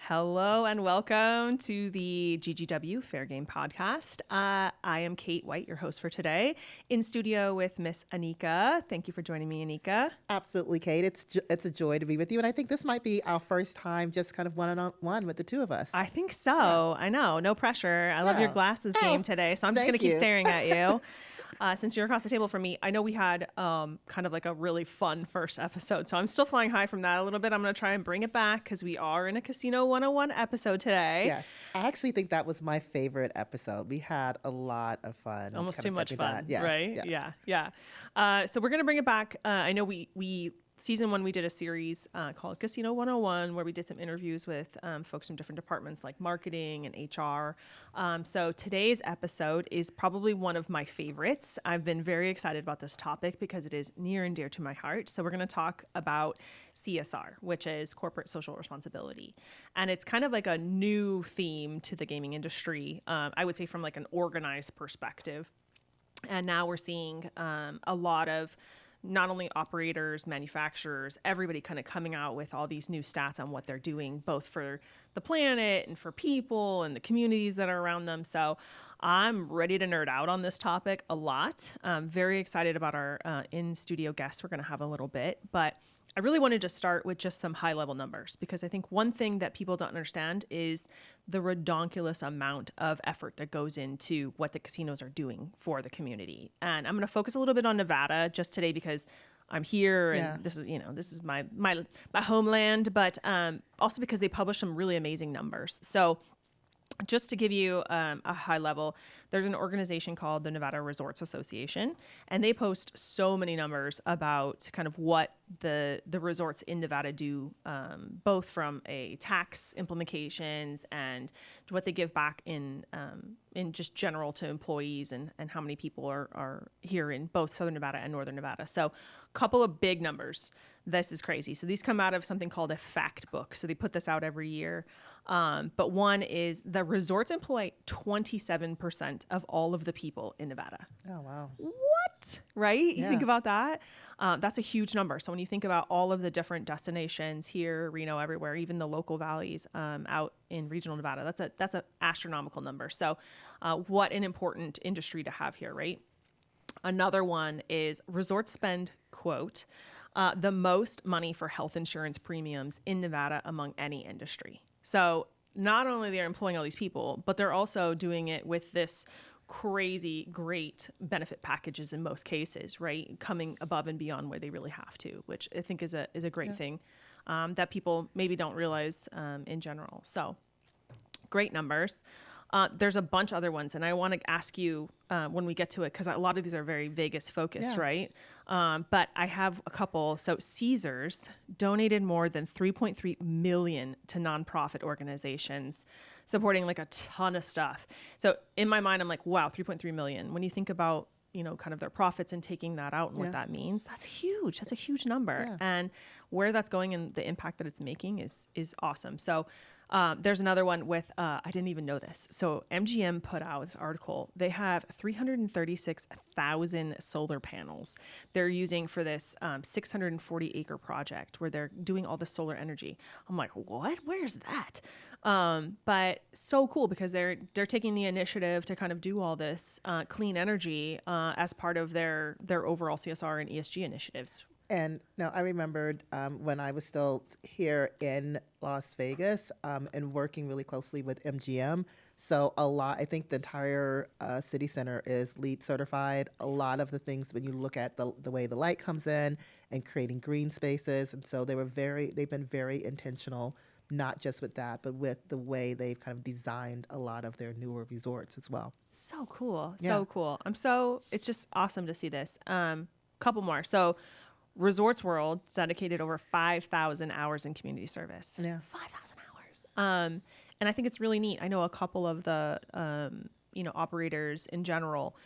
Hello and welcome to the GGW Fair Game Podcast. I am Kate White, your host for today, in studio with Miss Anika. Thank you for joining me, Anika. Absolutely, Kate. It's a joy to be with you, and I think this might be our first time just kind of one-on-one with the two of us. I think so. Yeah. I know. No pressure. I love your glasses game today, so I'm just going to keep staring at you. Since you're across the table from me, I know we had kind of like a really fun first episode, so I'm still flying high from that a little bit. I'm going to try and bring it back because we are in a Casino 101 episode today. Yes. I actually think that was my favorite episode. We had a lot of fun. Almost too much fun, yes. right? Yeah. So we're going to bring it back. I know we season 1, we did a series called Casino 101 where we did some interviews with folks from different departments like marketing and HR. So today's episode is probably one of my favorites. I've been very excited about this topic because it is near and dear to my heart. So we're going to talk about CSR, which is corporate social responsibility. And it's kind of like a new theme to the gaming industry, I would say from like an organized perspective. And now we're seeing a lot of not only operators, manufacturers, everybody kind of coming out with all these new stats on what they're doing, both for the planet and for people and the communities that are around them. So I'm ready to nerd out on this topic a lot. I'm very excited about our in-studio guests we're going to have a little bit, but I really wanted to start with just some high-level numbers because I think one thing that people don't understand is the redonkulous amount of effort that goes into what the casinos are doing for the community. And I'm going to focus a little bit on Nevada just today because I'm here and this is my homeland, but also because they publish some really amazing numbers. So just to give you a high level, there's an organization called the Nevada Resorts Association, and they post so many numbers about kind of what the resorts in Nevada do, both from a tax implications and what they give back in just general to employees and how many people are here in both Southern Nevada and Northern Nevada. So a couple of big numbers. This is crazy. So these come out of something called a fact book. So they put this out every year. But one is the resorts employ 27% of all of the people in Nevada. Oh, wow. What? Right? You think about that? That's a huge number. So when you think about all of the different destinations here, Reno, everywhere, even the local valleys out in regional Nevada, that's an astronomical number. So what an important industry to have here, right? Another one is resorts spend, quote, the most money for health insurance premiums in Nevada among any industry. So not only they're employing all these people, but they're also doing it with this crazy, great benefit packages in most cases, right? Coming above and beyond where they really have to, which I think is a great thing that people maybe don't realize in general. So great numbers. There's a bunch of other ones, and I want to ask you when we get to it, because a lot of these are very Vegas focused, right? But I have a couple. So Caesars donated more than $3.3 million to nonprofit organizations, supporting like a ton of stuff. So in my mind, I'm like, wow, $3.3 million. When you think about kind of their profits and taking that out and what that means, that's huge. That's a huge number, and where that's going and the impact that it's making is awesome. So. There's another one with, I didn't even know this. So MGM put out this article. They have 336,000 solar panels they're using for this 640 acre project where they're doing all this solar energy. I'm like, what? Where's that? But so cool because they're taking the initiative to kind of do all this clean energy as part of their overall CSR and ESG initiatives. And now I remembered when I was still here in Las Vegas and working really closely with MGM. So I think the entire city center is LEED certified. A lot of the things when you look at the way the light comes in and creating green spaces. And so they've been very intentional, not just with that, but with the way they've kind of designed a lot of their newer resorts as well. So cool. So cool. It's just awesome to see this. Couple more. So Resorts World dedicated over 5,000 hours in community service. Yeah. 5,000 hours. And I think it's really neat. I know a couple of the, operators in general,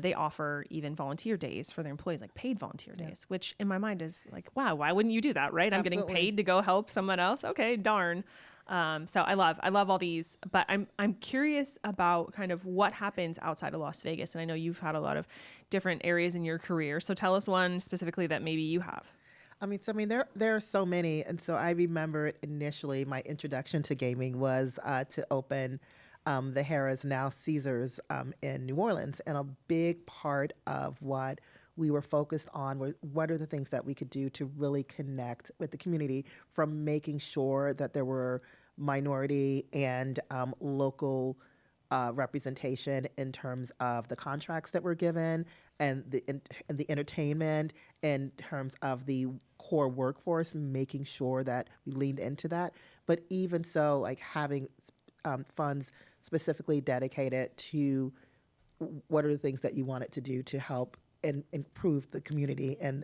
they offer even volunteer days for their employees, like paid volunteer days, which in my mind is like, wow, why wouldn't you do that, right? I'm getting paid to go help someone else. Okay, darn. So I love all these, but I'm curious about kind of what happens outside of Las Vegas. And I know you've had a lot of different areas in your career. So tell us one specifically that maybe you have. There are so many, and so I remember initially my introduction to gaming was to open the Harrah's, now Caesars, in New Orleans, and a big part of what we were focused on were what are the things that we could do to really connect with the community, from making sure that there were minority and local representation in terms of the contracts that were given and and the entertainment, in terms of the core workforce, making sure that we leaned into that. But even so, like having funds specifically dedicated to what are the things that you wanted to do to help and improve the community and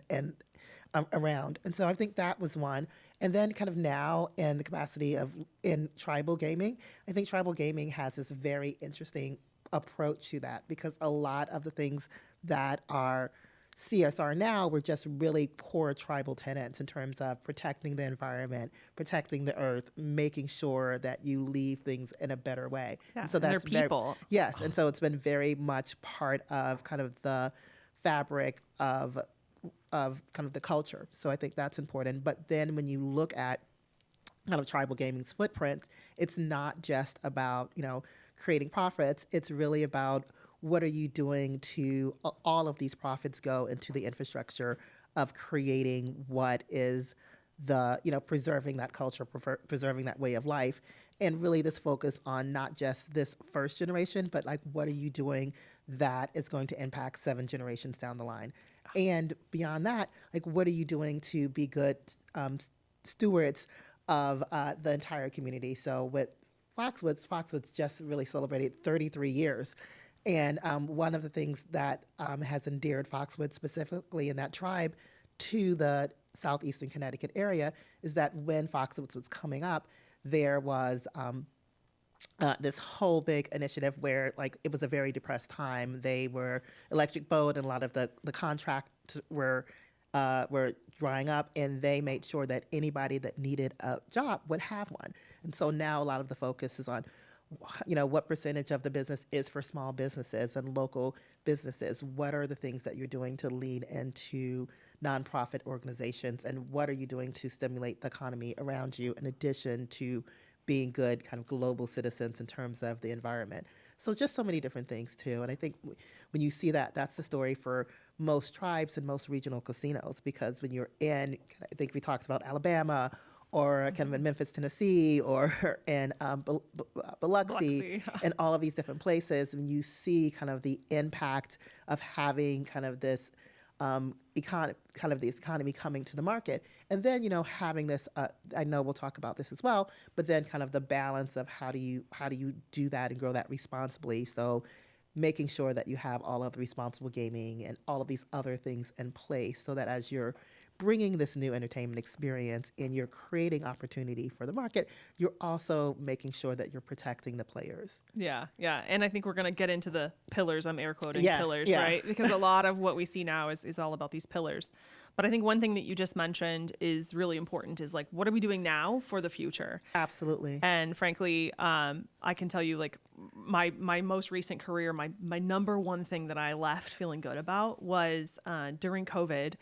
around. And so I think that was one. And then kind of now in the capacity of in tribal gaming, I think tribal gaming has this very interesting approach to that, because a lot of the things that are CSR now were just really core tribal tenets in terms of protecting the environment, protecting the earth, making sure that you leave things in a better way. Yeah, And so and they're that's very, people. yes, and so it's been very much part of kind of the fabric of kind of the culture. So I think that's important. But then when you look at kind of tribal gaming's footprint, it's not just about, creating profits. It's really about what are you doing to all of these profits go into the infrastructure of creating what is the, preserving that culture, preserving that way of life. And really this focus on not just this first generation, but like what are you doing that is going to impact 7 generations down the line? And beyond that, like what are you doing to be good stewards of the entire community? So with Foxwoods just really celebrated 33 years. And one of the things that has endeared Foxwoods specifically in that tribe to the southeastern Connecticut area is that when Foxwoods was coming up, there was this whole big initiative where like it was a very depressed time. They were electric boat, and a lot of the contracts were drying up, and they made sure that anybody that needed a job would have one. And so now a lot of the focus is on what percentage of the business is for small businesses and local businesses. What are the things that you're doing to lean into nonprofit organizations, and what are you doing to stimulate the economy around you, in addition to being good kind of global citizens in terms of the environment. So just so many different things too. And I think when you see that, that's the story for most tribes and most regional casinos, because when you're in, I think we talked about Alabama, or kind of in Memphis, Tennessee, or in Biloxi, and all of these different places, and you see kind of the impact of having kind of this economy coming to the market. And then, having this, I know we'll talk about this as well, but then kind of the balance of how do you do that and grow that responsibly. So making sure that you have all of the responsible gaming and all of these other things in place, so that as you're bringing this new entertainment experience and you're creating opportunity for the market, you're also making sure that you're protecting the players. Yeah. And I think we're going to get into the pillars. I'm air quoting pillars, yeah. right? Because a lot of what we see now is all about these pillars. But I think one thing that you just mentioned is really important, is like, what are we doing now for the future? Absolutely. And frankly, I can tell you, like, my most recent career, my number one thing that I left feeling good about was during COVID.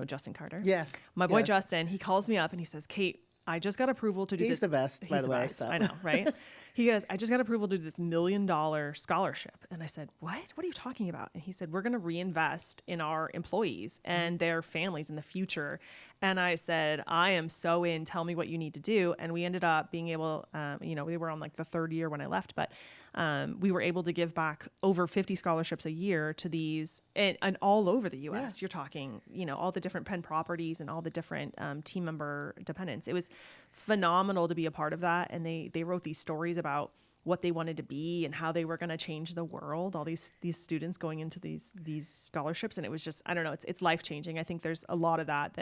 Justin Carter. Yes. My boy Justin, he calls me up and he says, Kate, I just got approval to do this. He's the best, by the way. So. I know, right? He goes, I just got approval to do this $1 million scholarship. And I said, what? What are you talking about? And he said, we're going to reinvest in our employees and their families in the future. And I said, I am so in. Tell me what you need to do. And we ended up being able, we were on like the 3rd year when I left, but we were able to give back over 50 scholarships a year to these, and all over the U.S. Yeah. You're talking, all the different Penn properties and all the different team member dependents. It was phenomenal to be a part of that. And they wrote these stories about what they wanted to be and how they were going to change the world. All these students going into these scholarships, and it was just, I don't know, it's life changing. I think there's a lot of that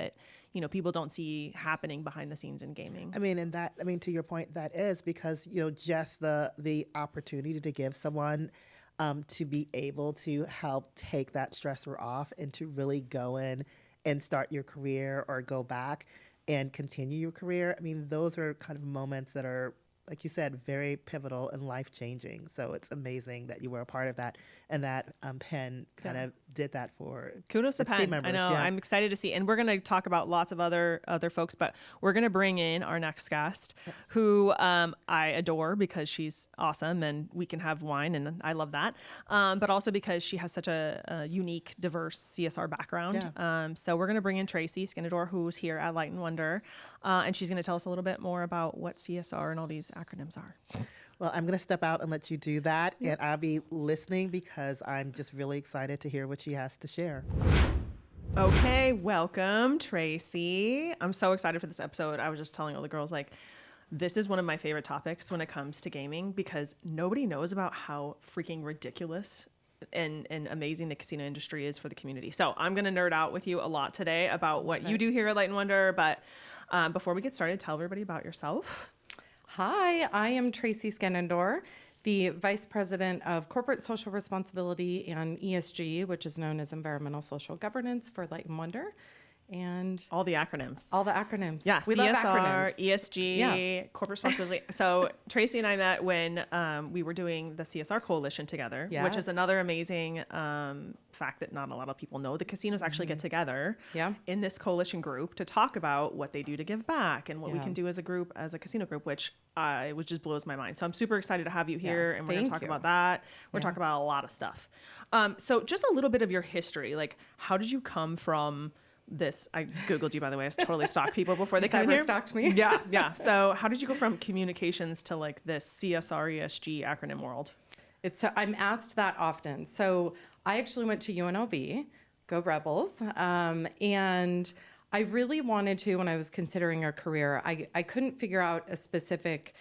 people don't see happening behind the scenes in gaming. To your point, that is because just the opportunity to give someone to be able to help take that stressor off and to really go in and start your career or go back and continue your career. Those are kind of moments that are like you said, very pivotal and life-changing. So it's amazing that you were a part of that, and that Penn kind of did that for kudos to its team Penn. members. I know. Yeah. I'm excited to see, and we're going to talk about lots of other folks, but we're going to bring in our next guest, who I adore because she's awesome, and we can have wine, and I love that. But also because she has such a unique, diverse CSR background. Yeah. So we're going to bring in Tracy Moody-Skenandore, who's here at Light and Wonder, and she's going to tell us a little bit more about what CSR and all these acronyms are. Well, I'm going to step out and let you do that, and I'll be listening because I'm just really excited to hear what she has to share. Okay, welcome, Tracy. I'm so excited for this episode. I was just telling all the girls, like, this is one of my favorite topics when it comes to gaming because nobody knows about how freaking ridiculous and amazing the casino industry is for the community. So I'm going to nerd out with you a lot today about what you do here at Light and Wonder. But before we get started, tell everybody about yourself. Hi, I am Tracy Moody-Skenandore, the Vice President of Corporate Social Responsibility and ESG, which is known as Environmental Social Governance for Light and Wonder. And all the acronyms. All the acronyms. Yeah, we CSR, love acronyms. ESG, corporate responsibility. So Tracy and I met when we were doing the CSR Coalition together, which is another amazing fact that not a lot of people know. The casinos actually get together in this coalition group to talk about what they do to give back and what we can do as a group, as a casino group, which just blows my mind. So I'm super excited to have you here, and we're going to talk about that. We're talking about a lot of stuff. So just a little bit of your history. Like, how did you come from this? I Googled you, by the way. I totally stalk people before they come here. Stalked me. Yeah. So how did you go from communications to like this CSR ESG acronym world? I'm asked that often. So I actually went to UNLV, go Rebels, and I really wanted to, when I was considering a career, I couldn't figure out a specific,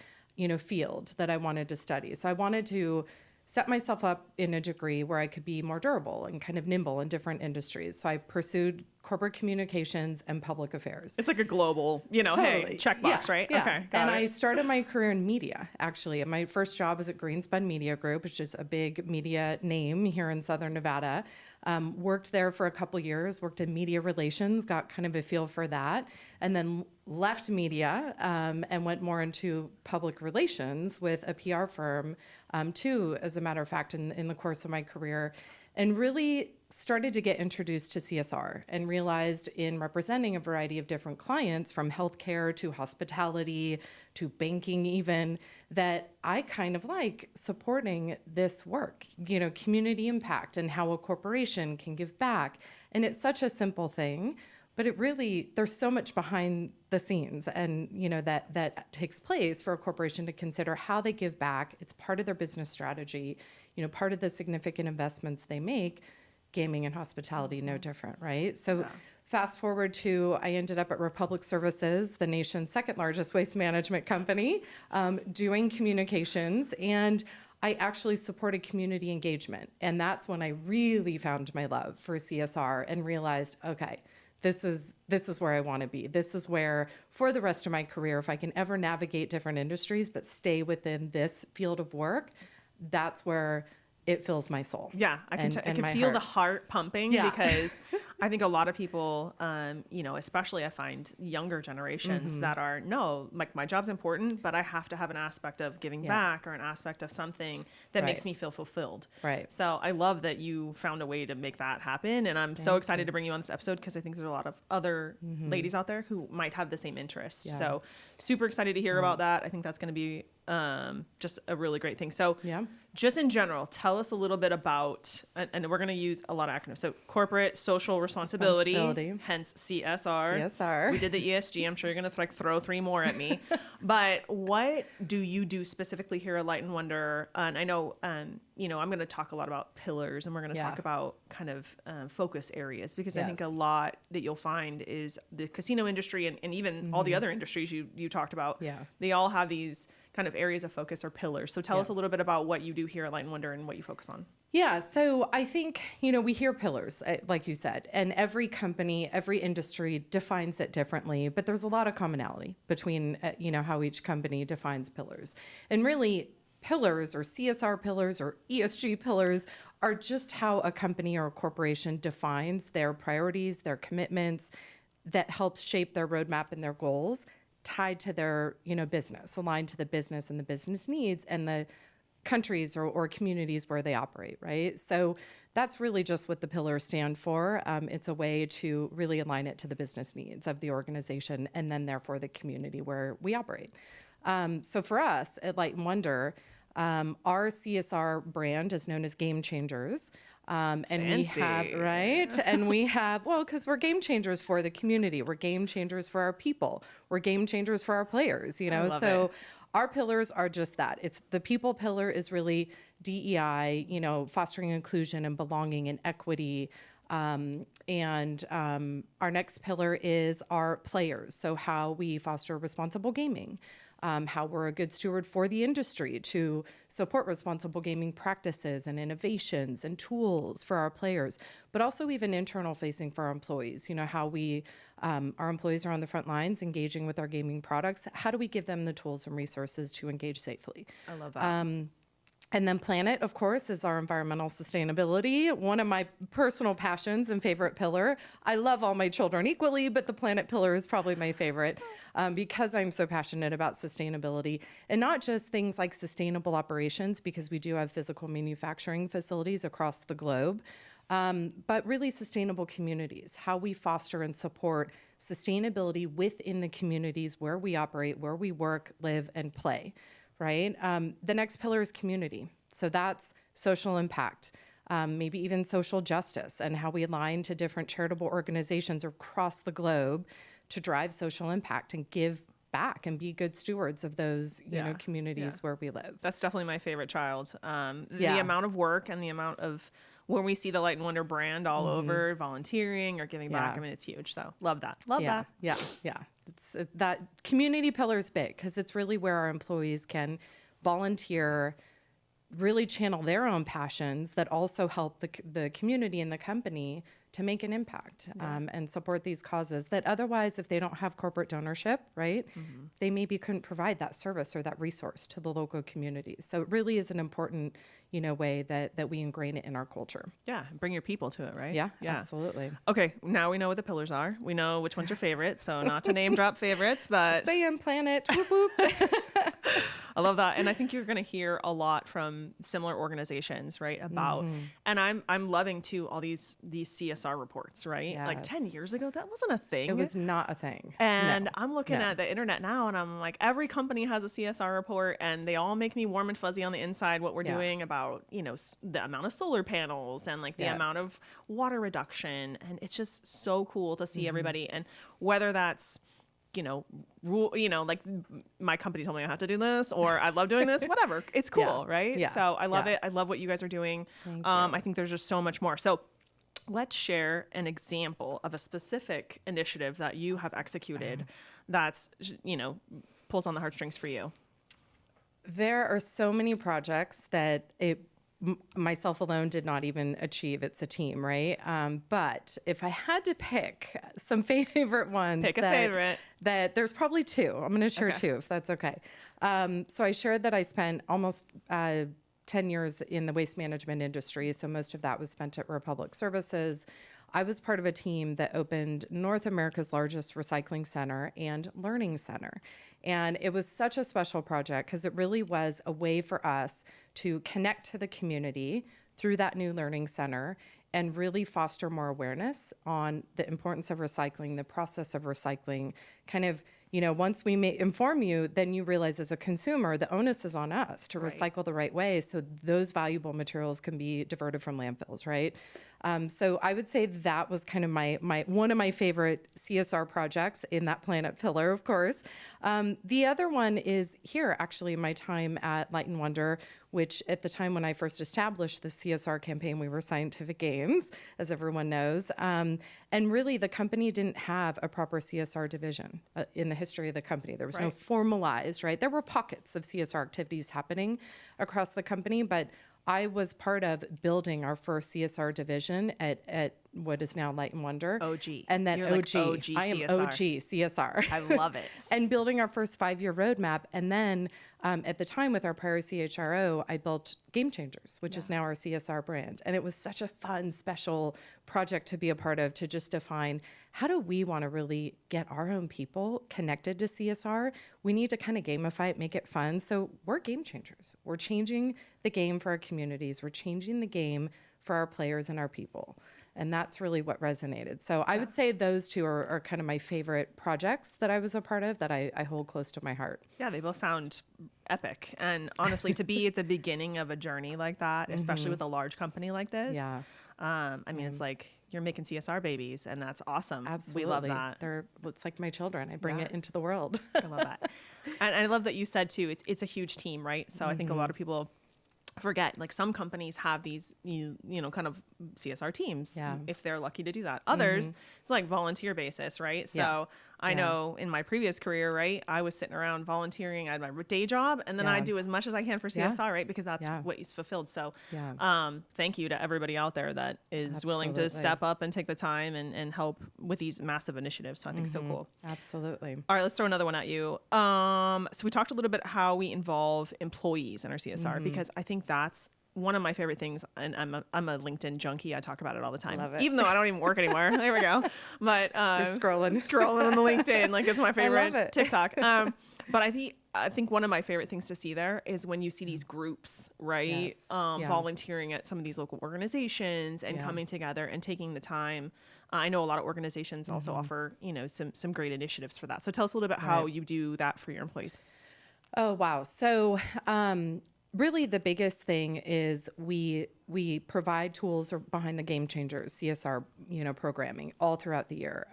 field that I wanted to study. So I wanted to set myself up in a degree where I could be more durable and kind of nimble in different industries. So I pursued corporate communications and public affairs. It's like a global, hey, checkbox, right? Yeah. Okay, and I started my career in media, actually. And my first job was at Greenspun Media Group, which is a big media name here in Southern Nevada. Worked there for a couple years, worked in media relations, got kind of a feel for that, and then left media and went more into public relations with a PR firm, too, as a matter of fact, in the course of my career, and really started to get introduced to CSR and realized in representing a variety of different clients, from healthcare to hospitality to banking even, that I kind of like supporting this work, community impact and how a corporation can give back. And it's such a simple thing, but it really, there's so much behind the scenes and, that takes place for a corporation to consider how they give back. It's part of their business strategy, part of the significant investments they make. Gaming and hospitality, no different, right? So fast forward to, I ended up at Republic Services, the nation's second largest waste management company, doing communications, and I actually supported community engagement. And that's when I really found my love for CSR and realized, okay, this is where I want to be. This is where, for the rest of my career, if I can ever navigate different industries but stay within this field of work, that's where it fills my soul. Yeah, I can feel the heart pumping because I think a lot of people, especially I find younger generations that are, no, like my job's important, but I have to have an aspect of giving back or an aspect of something that makes me feel fulfilled. Right. So I love that you found a way to make that happen. And I'm so excited to bring you on this episode because I think there's a lot of other ladies out there who might have the same interest. Yeah. So super excited to hear about that. I think that's going to be just a really great thing. So just in general, tell us a little bit about, and we're going to use a lot of acronyms. So corporate social responsibility. Hence CSR. CSR. We did the ESG. I'm sure you're going to throw three more at me. But what do you do specifically here at Light and Wonder? And I know, I'm going to talk a lot about pillars, and we're going to talk about kind of focus areas, because I think a lot that you'll find is the casino industry and even all the other industries you talked about. Yeah. They all have these kind of areas of focus or pillars. So tell us a little bit about what you do here at Light and Wonder and what you focus on. Yeah, so I think, we hear pillars, like you said, and every company, every industry defines it differently, but there's a lot of commonality between, how each company defines pillars. And really, pillars or CSR pillars or ESG pillars are just how a company or a corporation defines their priorities, their commitments, that helps shape their roadmap and their goals. tied to their, business, aligned to the business and the business needs and the countries or communities where they operate, right? So that's really just what the pillars stand for. It's a way to really align it to the business needs of the organization and then therefore the community where we operate. So for us at Light and Wonder, our CSR brand is known as Game Changers. And we have, right? And we have, because we're game changers for the community. We're game changers for our people. We're game changers for our players, So our pillars are just that. It's the people pillar is really DEI, fostering inclusion and belonging and equity. And our next pillar is our players. So how we foster responsible gaming. How we're a good steward for the industry to support responsible gaming practices and innovations and tools for our players, but also even internal facing for our employees. How we, our employees are on the front lines engaging with our gaming products. How do we give them the tools and resources to engage safely? I love that. And then planet, of course, is our environmental sustainability, one of my personal passions and favorite pillar. I love all my children equally, but the planet pillar is probably my favorite because I'm so passionate about sustainability. And not just things like sustainable operations, because we do have physical manufacturing facilities across the globe, but really sustainable communities, how we foster and support sustainability within the communities where we operate, where we work, live, and play. Right? The next pillar is community. So that's social impact, maybe even social justice, and how we align to different charitable organizations across the globe to drive social impact and give back and be good stewards of those communities where we live. That's definitely my favorite child. The amount of work and the amount of when we see the Light and Wonder brand all over, volunteering or giving back, I mean, it's huge. So love that. Love that. Yeah. It's that community pillar is big because it's really where our employees can volunteer, really channel their own passions that also help the community and the company to make an impact and support these causes that otherwise, if they don't have corporate donorship, right, they maybe couldn't provide that service or that resource to the local communities. So it really is an important, way that we ingrain it in our culture. Yeah, bring your people to it, right? Yeah, absolutely. Okay, now we know what the pillars are. We know which one's your favorite, so not to name drop favorites, but... Just saying, planet, whoop, whoop. I love that. And I think you're going to hear a lot from similar organizations, right, about, and I'm loving too, all these CSR reports, right? Yes. Like 10 years ago, that wasn't a thing. It was not a thing. And I'm looking at the internet now and I'm like, every company has a CSR report and they all make me warm and fuzzy on the inside, what we're doing about, the amount of solar panels and like the amount of water reduction. And it's just so cool to see everybody. And whether that's, like my company told me I have to do this or I love doing this, whatever. It's cool, right? Yeah. So I love it. I love what you guys are doing. I think there's just so much more. So let's share an example of a specific initiative that you have executed that's, pulls on the heartstrings for you. There are so many projects that myself alone did not even achieve. It's a team, right? But if I had to pick some favorite ones, that there's probably two. I'm going to share two, if that's okay. So I shared that I spent almost 10 years in the waste management industry. So most of that was spent at Republic Services. I was part of a team that opened North America's largest recycling center and learning center. And it was such a special project because it really was a way for us to connect to the community through that new learning center and really foster more awareness on the importance of recycling, the process of recycling. Kind of, once we inform you, then you realize as a consumer, the onus is on us to recycle the right way so those valuable materials can be diverted from landfills, right? So I would say that was kind of my one of my favorite CSR projects in that planet pillar, of course. The other one is here, actually, in my time at Light and Wonder, which at the time when I first established the CSR campaign, we were Scientific Games, as everyone knows. And really, the company didn't have a proper CSR division in the history of the company. There was no formalized, right? There were pockets of CSR activities happening across the company, but I was part of building our first CSR division at what is now Light and Wonder. OG. And then You're OG. Like OG I am CSR. OG CSR. I love it. And building our first 5-year roadmap. And then At the time with our prior CHRO, I built Game Changers, which is now our CSR brand. And it was such a fun, special project to be a part of, to just define, how do we want to really get our own people connected to CSR? We need to kind of gamify it, make it fun. So we're game changers. We're changing the game for our communities. We're changing the game for our players and our people. And that's really what resonated. So I would say those two are kind of my favorite projects that I was a part of, that I hold close to my heart. Yeah, they both sound epic. And honestly, to be at the beginning of a journey like that, especially with a large company like this, I mean, it's like you're making CSR babies, and that's awesome. Absolutely. We love that. It's like my children. I bring it into the world. I love that. And I love that you said too, it's a huge team, right? So I think a lot of people forget, like, some companies have these, you know, kind of CSR teams, if they're lucky to do that. Others, it's like volunteer basis, right? So I know in my previous career, right, I was sitting around volunteering. I had my day job, and then I do as much as I can for CSR, right? Because that's what is fulfilled. So thank you to everybody out there that is willing to step up and take the time and help with these massive initiatives. So I think so cool. Absolutely. All right, let's throw another one at you. So we talked a little bit how we involve employees in our CSR, because I think that's one of my favorite things, and I'm a LinkedIn junkie. I talk about it all the time, even though I don't even work anymore. There we go. But you're scrolling on the LinkedIn, like, it's my favorite TikTok. But I think one of my favorite things to see there is when you see these groups, right, volunteering at some of these local organizations and coming together and taking the time. I know a lot of organizations also offer, you know, some great initiatives for that. So tell us a little bit how you do that for your employees. Oh, wow. So really the biggest thing is we provide tools behind the Game Changers CSR, you know, programming all throughout the year.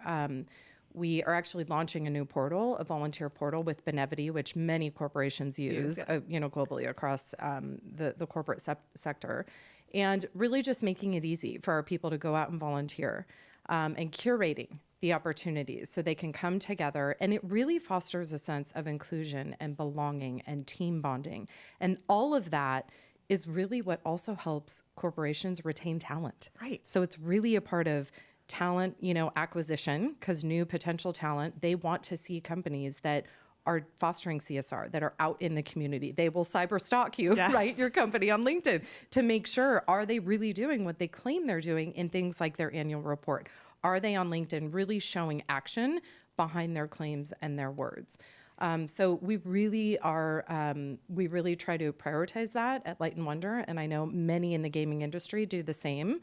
We are actually launching a new portal, a volunteer portal with Benevity, which many corporations use, you know, globally across the corporate sector, and really just making it easy for our people to go out and volunteer, and curating the opportunities so they can come together. And it really fosters a sense of inclusion and belonging and team bonding. And all of that is really what also helps corporations retain talent. Right. So it's really a part of talent, you know, acquisition, because new potential talent, they want to see companies that are fostering CSR, that are out in the community. They will cyber stalk you, right? Your company on LinkedIn, to make sure, are they really doing what they claim they're doing in things like their annual report? Are they on LinkedIn really showing action behind their claims and their words? So we really are, we really try to prioritize that at Light and Wonder. And I know many in the gaming industry do the same.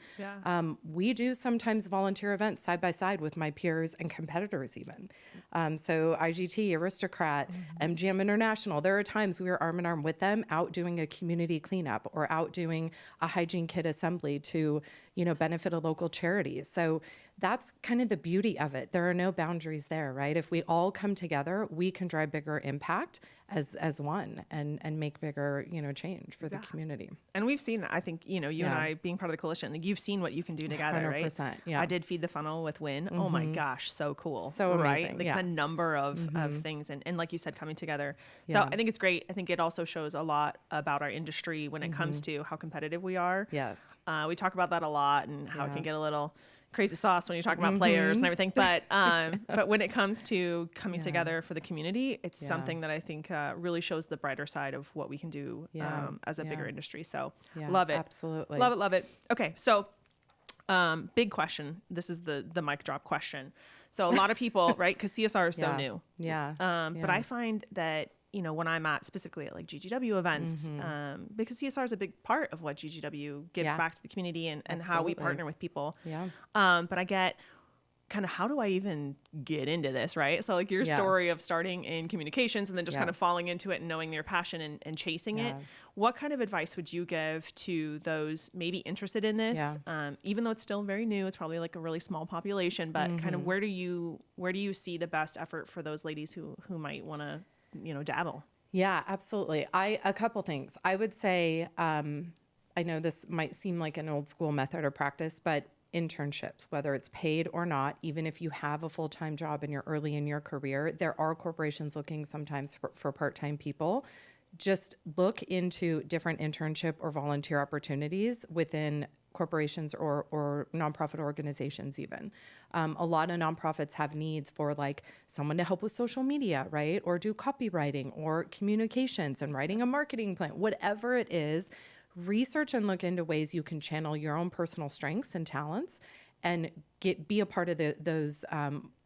We do sometimes volunteer events side by side with my peers and competitors even. So IGT, Aristocrat, MGM International, there are times we are arm in arm with them out doing a community cleanup or out doing a hygiene kit assembly to, you know, benefit a local charity. So that's kind of the beauty of it. There are no boundaries there, right? If we all come together, we can drive bigger impact as one and make bigger, you know, change for the community. And we've seen that. I think, you know, you and I being part of the coalition, like, you've seen what you can do together, 100%, right? yeah. I did Feed the Funnel with Win. Oh my gosh, so cool. So amazing, right? Like the number of things and like you said, coming together. So I think it's great. I think it also shows a lot about our industry when it comes to how competitive we are. Yes. We talk about that a lot and how it can get a little crazy sauce when you talk about players and everything. But when it comes to coming together for the community, it's something that I think really shows the brighter side of what we can do as a bigger industry. So love it. Absolutely. Love it. Love it. Okay. So big question. This is the mic drop question. So a lot of people, right? Because CSR is so new. But I find that, you know, when I'm specifically at like GGW events, because CSR is a big part of what GGW gives back to the community and how we partner with people. But I get kind of, how do I even get into this, right? So like your story of starting in communications and then just kind of falling into it and knowing your passion and chasing it. What kind of advice would you give to those maybe interested in this? Even though it's still very new, it's probably like a really small population, but kind of where do you see the best effort for those ladies who might want to, you know, dabble? Yeah, absolutely. A couple things. I would say, I know this might seem like an old school method or practice, but internships, whether it's paid or not, even if you have a full-time job and you're early in your career, there are corporations looking sometimes for part-time people. Just look into different internship or volunteer opportunities within corporations or nonprofit organizations even. A lot of nonprofits have needs for like someone to help with social media, right? Or do copywriting or communications and writing a marketing plan, whatever it is. Research and look into ways you can channel your own personal strengths and talents and be a part of those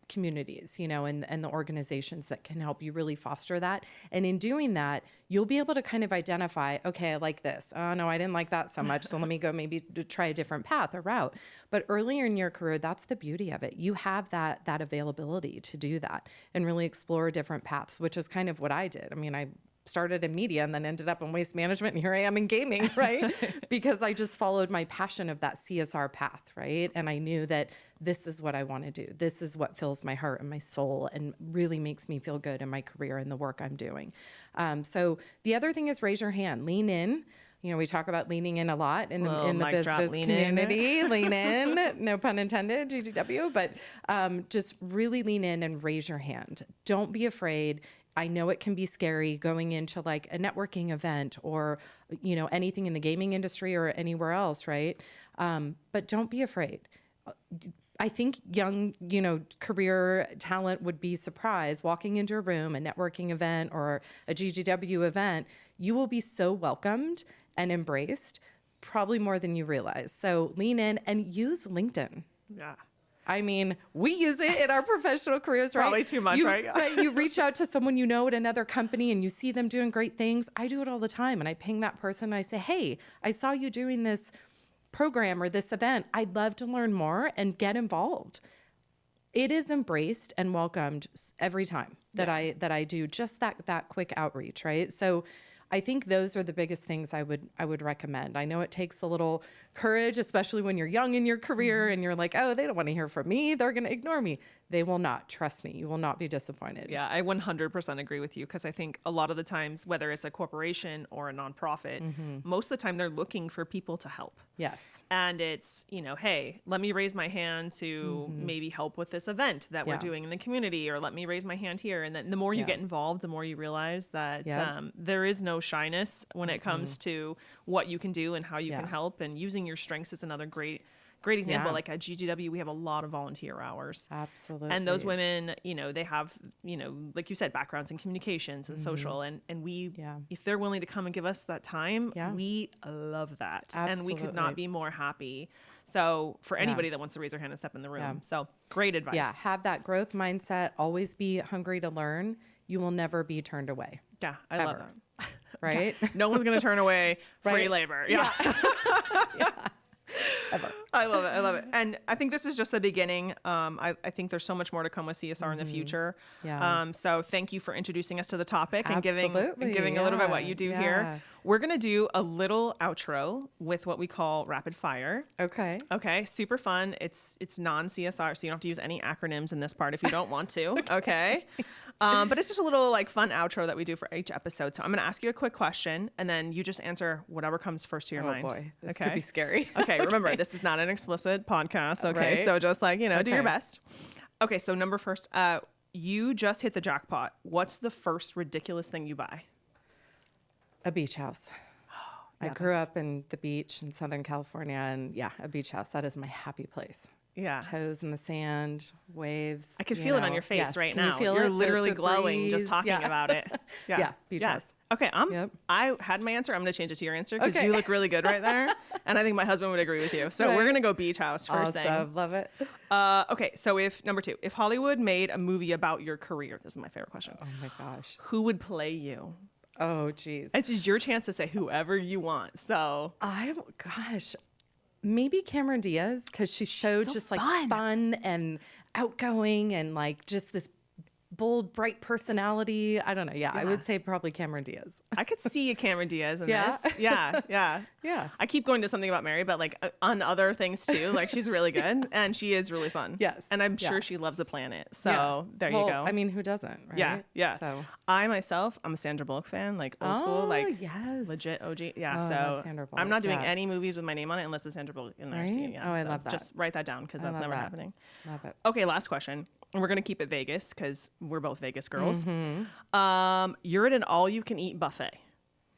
communities, you know, and the organizations that can help you really foster that. And in doing that, you'll be able to kind of identify, okay, I like this. Oh, no, I didn't like that so much. So let me go maybe to try a different path or route. But earlier in your career, that's the beauty of it. You have that availability to do that and really explore different paths, which is kind of what I did. I mean, I started in media and then ended up in waste management, and here I am in gaming, right? Because I just followed my passion of that CSR path, right? And I knew that this is what I want to do. This is what fills my heart and my soul and really makes me feel good in my career and the work I'm doing. So the other thing is raise your hand, lean in. You know, we talk about leaning in a lot in the business community. Lean in, no pun intended, GGW, but just really lean in and raise your hand. Don't be afraid. I know it can be scary going into like a networking event or, you know, anything in the gaming industry or anywhere else, right? But don't be afraid. I think young, you know, career talent would be surprised walking into a room, a networking event or a GGW event. You will be so welcomed and embraced, probably more than you realize. So lean in and use LinkedIn. Yeah. I mean, we use it in our professional careers, right? Probably too much, right? Right. You reach out to someone you know at another company and you see them doing great things. I do it all the time. And I ping that person and I say, hey, I saw you doing this program or this event. I'd love to learn more and get involved. It is embraced and welcomed every time that I do just that quick outreach, right? So I think those are the biggest things I would recommend. I know it takes a little courage, especially when you're young in your career and you're like, oh, they don't want to hear from me. They're going to ignore me. They will not. Trust me. You will not be disappointed. Yeah, I 100% agree with you because I think a lot of the times, whether it's a corporation or a nonprofit, most of the time they're looking for people to help. Yes. And it's, you know, hey, let me raise my hand to maybe help with this event that we're doing in the community, or let me raise my hand here. And then the more you get involved, the more you realize that there is no shyness when it comes to what you can do and how you can help. And using your strengths is another great example. Like at GGW, we have a lot of volunteer hours. Absolutely. And those women, you know, they have, you know, like you said, backgrounds in communications and social. And we, if they're willing to come and give us that time, we love that. Absolutely. And we could not be more happy. So for anybody that wants to raise their hand and step in the room. So great advice. Yeah. Have that growth mindset. Always be hungry to learn. You will never be turned away. Yeah. I love that. Right? No one's going to turn away free labor. Yeah. Ever. I love it. I love it. And I think this is just the beginning. I think there's so much more to come with CSR in the future. Yeah. So thank you for introducing us to the topic and giving a little bit of what you do Yeah. here. We're going to do a little outro with what we call rapid fire. Okay. Okay. Super fun. It's non-CSR, so you don't have to use any acronyms in this part if you don't want to. Okay. But it's just a little like fun outro that we do for each episode. So I'm going to ask you a quick question and then you just answer whatever comes first to your mind. Oh boy. This could be scary. Okay. Remember, this is not an explicit podcast. Okay. Right. So just like, you know, do your best. Okay. So number first, you just hit the jackpot. What's the first ridiculous thing you buy? A beach house. I grew up in the beach in Southern California, and a beach house. That is my happy place. Yeah. Toes in the sand, waves. I could feel it on your face right now. You You're literally glowing just talking about it. Yeah. Beach house. Okay. I had my answer. I'm going to change it to your answer because you look really good right there. And I think my husband would agree with you. So we're going to go beach house first thing. Awesome. Love it. Okay. So number 2, if Hollywood made a movie about your career, this is my favorite question. Oh my gosh. Who would play you? Oh, geez. It's just your chance to say whoever you want. So maybe Cameron Diaz, because she's so just like fun and outgoing and like just this bold, bright personality. I don't know. Yeah, I would say probably Cameron Diaz. I could see a Cameron Diaz in this. Yeah. I keep going to something about Mary, but like on other things too. Like she's really good and she is really fun. Yes. And I'm sure she loves the planet. So there you go. I mean, who doesn't? Right? Yeah. So I myself, I'm a Sandra Bullock fan, like old school, like yes. legit OG. Yeah. Oh, so Sandra Bullock, I'm not doing any movies with my name on it unless it's Sandra Bullock in there. Right? Scene. Yeah. Oh, I love that. Just write that down because that's never happening. Love it. Okay, last question. And we're going to keep it Vegas because we're both Vegas girls. You're at an all-you-can-eat buffet.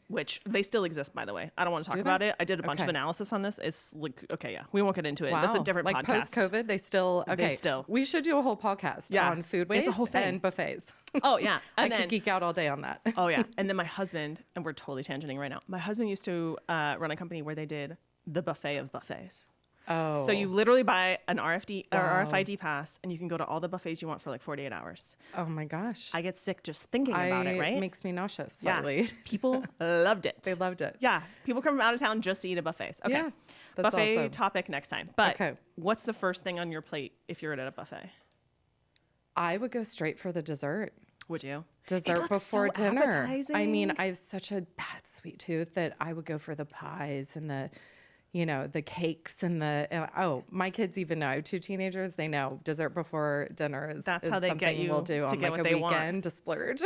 which they still exist, by the way. I don't want to talk Do about they? it. I did a bunch of Okay. analysis on this. It's like, okay, yeah, we won't get into it. Wow. That's a different like podcast. post-COVID, they still, okay. still. We should do a whole podcast Yeah. on food It's waste a whole thing. and buffets. Oh, yeah. I And could geek out all day on that. oh, yeah. And then my husband, and we're totally tangenting right now. My husband used to run a company where they did the buffet of buffets. Oh. So you literally buy an RFD or Wow. RFID pass, and you can go to all the buffets you want for like 48 hours. Oh my gosh. I get sick just thinking about it, right? Makes me nauseous Yeah. slightly. People loved it. They loved it. Yeah. People come from out of town just to eat at buffets. Okay. Yeah, that's Buffet awesome. topic next time. But Okay. what's the first thing on your plate if you're at a buffet? I would go straight for the dessert. Would you? Dessert looks before so dinner. I appetizing. mean, I have such a bad sweet tooth that I would go for the pies and the, the cakes and my kids even know. I have 2 teenagers. They know dessert before dinner is That's is how they get something you we'll do to on get like what a they want. weekend to splurge.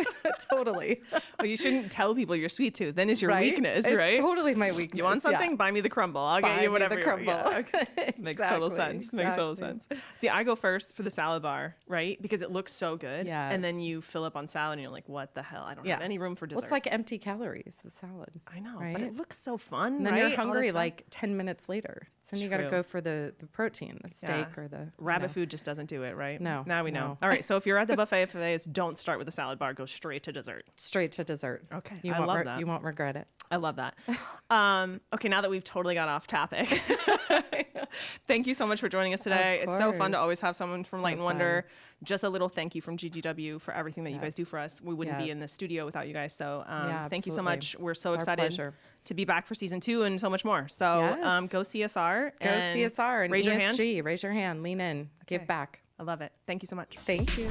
Totally. Well, you shouldn't tell people your sweet tooth. Then it's your Right? weakness, It's right? totally my weakness. You want something? Yeah. Buy me the crumble. I'll get Buy you me whatever the you want. crumble. Yeah, okay. Makes total Exactly, sense. Makes total exactly. sense. See, I go first for the salad bar, right? Because it looks so good. And then Yes. you fill up on salad and you're like, what the hell? I don't Yeah. have any room for dessert. Well, it's like empty calories, the salad. I know, right? but it looks so fun, And then right? you're All this hungry stuff. like 10 minutes later. So then you got to True. go for the protein, the steak or the Rabbit food just doesn't do it, right? No, Now we know. no. All right. So if you're at the buffet, don't start with the salad bar. Go straight to dessert. straight to dessert. Okay, You I won't love that. You won't regret it. I love that. Okay, now that we've totally got off topic, thank you so much for joining us today. Of It's so fun to course. always have someone from So Light and fun. Wonder. Just a little thank you from GGW for everything that you guys do Yes. for us. We wouldn't be Yes. in the studio without you guys. So Yeah, thank you so absolutely. much. We're so It's our excited pleasure. to be back for season 2 and so much more. So Yes. go CSR. Go and CSR and raise your ESG. hand. Raise your hand. Lean in. Give Okay. back. I love it. Thank you so much. Thank you.